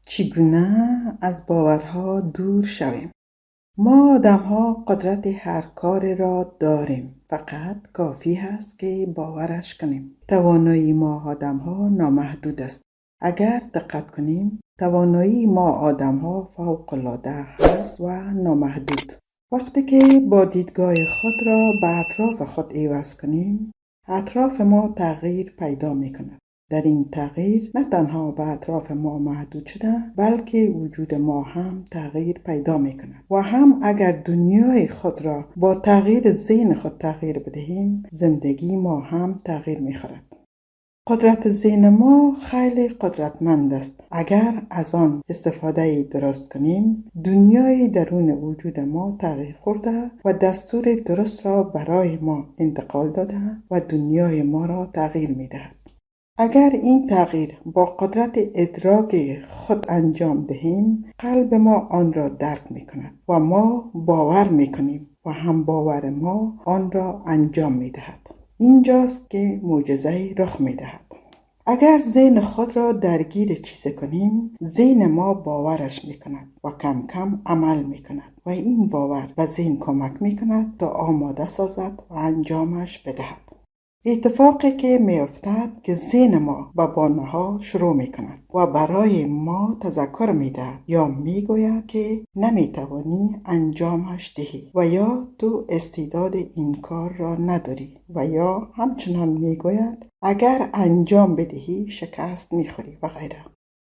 چگونه از باورها دور شویم؟ ما آدم‌ها قدرت هر کاری را داریم، فقط کافی است که باورش کنیم. توانایی ما آدم‌ها نامحدود است. اگر دقت کنیم، توانایی ما آدم‌ها فوق‌العاده است و نامحدود. وقتی که با دیدگاه خود را به اطراف خود عوض کنیم، اطراف ما تغییر پیدا می‌کند. در این تغییر نه تنها به اطراف ما محدود شده، بلکه وجود ما هم تغییر پیدا می کند و هم اگر دنیای خود را با تغییر ذهن خود تغییر بدهیم، زندگی ما هم تغییر می خورد. قدرت ذهن ما خیلی قدرتمند است. اگر از آن استفاده درست کنیم، دنیای درون وجود ما تغییر خورده و دستور درست را برای ما انتقال داده و دنیای ما را تغییر می دهد. اگر این تغییر با قدرت ادراک خود انجام دهیم، قلب ما آن را درک می کند و ما باور می کنیم و هم باور ما آن را انجام می دهد. اینجاست که معجزه رخ می دهد. اگر ذهن خود را درگیر چیز کنیم، ذهن ما باورش می کند و کم کم عمل می کند و این باور به ذهن کمک می کند تا آماده سازد و انجامش بدهد. اتفاقی که می افتد که ذهن ما به بانها شروع می کند و برای ما تذکر می دهد یا می گوید که نمی توانی انجامش دهی و یا تو استعداد این کار را نداری و یا همچنان می گوید اگر انجام بدهی شکست می خوری و غیره.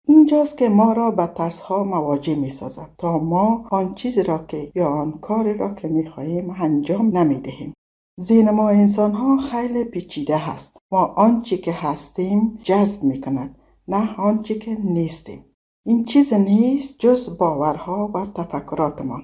اینجاست که ما را به ترس ها مواجه می سازد تا ما آن چیز را که یا آن کار را که می خواهیم انجام نمی دهیم. ذهن ما انسان ها خیلی پیچیده هست. ما آنچه که هستیم جذب می کند، نه آنچه که نیستیم. این چیز نیست جز باورها و تفکراتمان.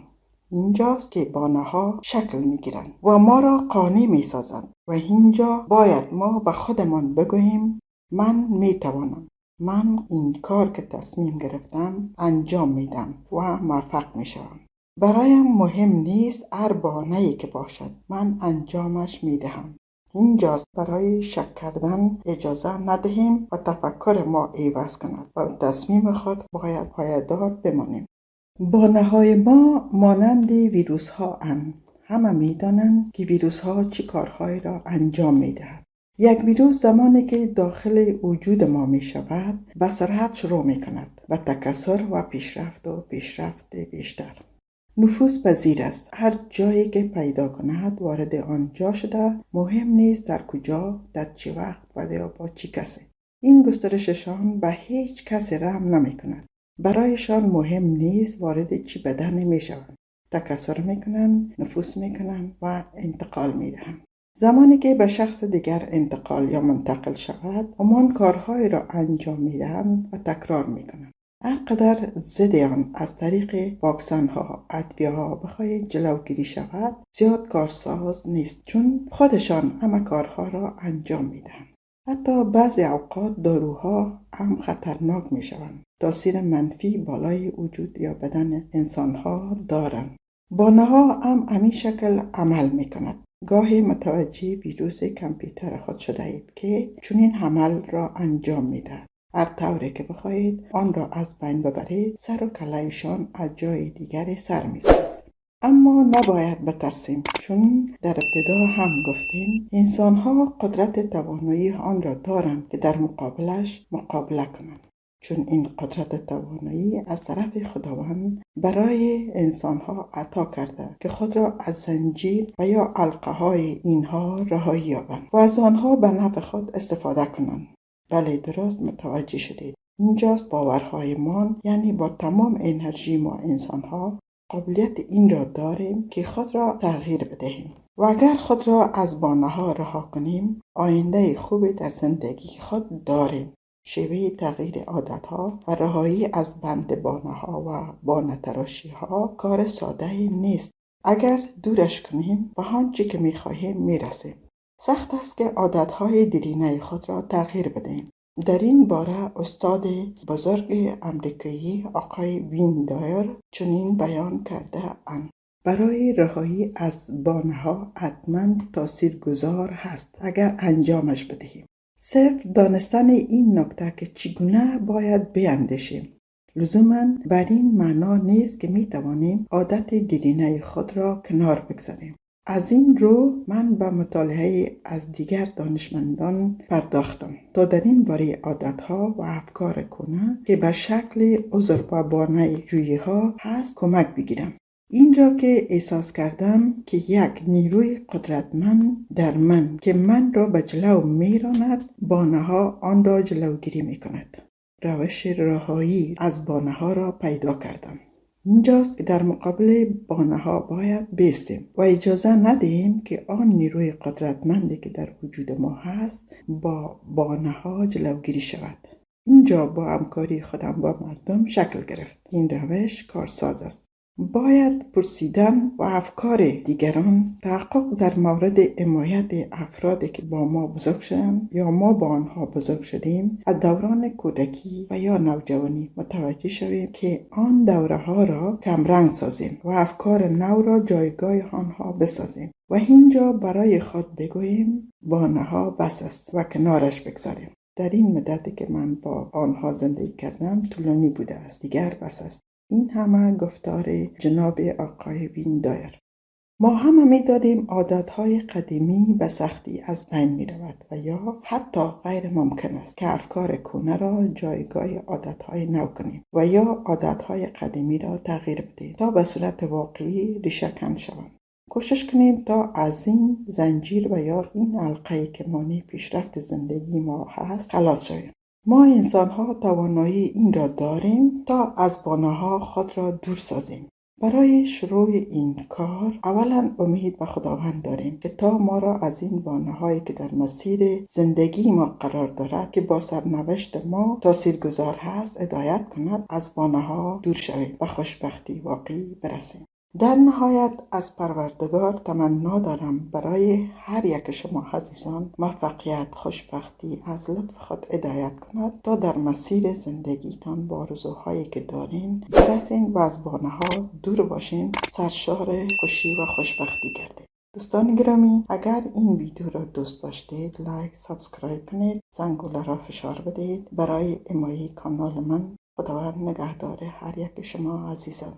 اینجاست که بانه‌ها شکل می گیرند و ما را قانع می سازند و اینجا باید ما به خودمان بگوییم من می توانم. من این کار که تصمیم گرفتم انجام میدم و موفق می شوم. برایم مهم نیست هر بانه‌ای که باشد، من انجامش میدهم. اینجاست برای شک کردن اجازه ندهیم و تفکر ما عوض کند و تصمیم خود باید پایدار بمانیم. بانه‌های ما مانند ویروس ها اند. همه میدانند که ویروس ها چه کارهایی را انجام میدهد. یک ویروس زمانی که داخل وجود ما می شود به سرعت شروع می کند و تکثر و پیشرفت بیشتر. نفوذ پذیر است. هر جایی که پیدا کند وارد آنجا شده، مهم نیست در کجا، در چه وقت و یا با چه کسی. این گسترششان به هیچ کسی رحم نمی کند. برایشان مهم نیست وارد چه بدنی می شوند. تکثر می کنند، نفوذ می کنند و انتقال می دهند. زمانی که به شخص دیگر انتقال یا منتقل شود، همان کارهایی را انجام می دهند و تکرار می کنند. هر قدر ضد آن از طریق واکسن ها، ادویه ها بخواهید جلوگیری شود، زیاد کارساز نیست، چون خودشان همه کارها را انجام می دهند. حتی بعضی اوقات داروها هم خطرناک می شوند. تاثیر منفی بالای وجود یا بدن انسان ها دارند. بانه‌ها هم همین شکل عمل می کند. گاهی متوجه ویروس کامپیوتر خود شده اید که چنین عمل را انجام می دهد. هر طوری که بخواهید آن را از بین ببرید، سر و کلهشان از جای دیگری سر می‌زند. اما نباید بترسیم، چون در ابتدا هم گفتیم انسان‌ها قدرت توانایی آن را دارند که در مقابلش مقابله کنند، چون این قدرت توانایی از طرف خداوند برای انسان‌ها عطا کرده که خود را از زنجیر و یا علقه‌های اینها رهایی یابند و از آنها به نفع خود استفاده کنند. بله، درست متوجه شدید. اینجاست باورهای ما، یعنی با تمام انرژی ما انسان‌ها قابلیت این را داریم که خود را تغییر بدهیم و اگر خود را از بانه‌ها رها کنیم، آینده خوبی در زندگی خود داریم. شیوه تغییر عادت‌ها و رهایی از بند بانه‌ها و بانه تراشی‌ها کار ساده نیست. اگر دورش کنیم به آنچه که می‌خواهیم می‌رسیم. سخت است که عادت‌های دیرینه خود را تغییر بدهیم. در این باره استاد بزرگ امریکایی آقای وین دایر چنین بیان کرده اند: برای رهایی از بانه‌ها حتماً تاثیرگذار هست اگر انجامش بدهیم. صرف دانستن این نکته که چگونه باید بیندیشیم لزوما بر این معنا نیست که می توانیم عادت دیرینه خود را کنار بگذاریم. از این رو من به مطالعه از دیگر دانشمندان پرداختم تا در این باره عادتها و افکار کهنه که به شکل عذر و بهانه جویی‌ها هست کمک بگیرم. اینجا که احساس کردم که یک نیروی قدرتمند در من که من را به جلو میراند، بهانه‌ها آن را جلوگیری میکند. روش رهایی از بهانه‌ها را پیدا کردم. اینجاست که در مقابل بهانه‌ها باید بایستیم و اجازه ندهیم که آن نیروی قدرتمندی که در وجود ما هست با بهانه‌ها جلوگیری شود. اینجا با همکاری خودم با مردم شکل گرفت. این روش کارساز است. باید پرسیدن و افکار دیگران تحقق در مورد حمایت افرادی که با ما بزرگ شدند یا ما با آنها بزرگ شدیم از دوران کودکی و یا نوجوانی متوجه شویم که آن دوره ها را کمرنگ سازیم و افکار نو را جایگاه آنها بسازیم و اینجا برای خود بگوییم بهانه‌ها بس است و کنارش بگذاریم. در این مدتی که من با آنها زندگی کردم طولانی بوده است، دیگر بس است. این همه گفتار جناب آقای وین دایر. ما همه می دانیم عادتهای قدیمی به سختی از بین می رود و یا حتی غیر ممکن است که افکار کهنه را جایگاه عادتهای نو کنیم و یا عادتهای قدیمی را تغییر بدهیم تا به صورت واقعی ریشه کن شوند. کوشش کنیم تا از این زنجیر و یا این حلقه‌ای که مانع پیشرفت زندگی ما هست خلاص شویم. ما انسان‌ها توانایی این را داریم تا از بهانه‌ها خود را دور سازیم. برای شروع این کار اولا امید به خداوند داریم که تا ما را از این بهانه‌هایی که در مسیر زندگی ما قرار دارد که با سرنوشت ما تاثیرگذار هست هدایت کند، از بهانه‌ها دور شویم و خوشبختی واقعی برسیم. در نهایت از پروردگار تمنا دارم برای هر یک شما عزیزان موفقیت، خوشبختی از لطف خود هدایت کند تا در مسیر زندگیتان با آرزوهایی که دارین برسین و از بهانه‌ها دور باشین، سرشار خوشی و خوشبختی گردید. دوستان گرامی، اگر این ویدیو را دوست داشتید لایک، سابسکرایب کنید، زنگوله را فشار بدهید برای حمایت کانال من. خداوند نگهدار هر یک شما عزیزان.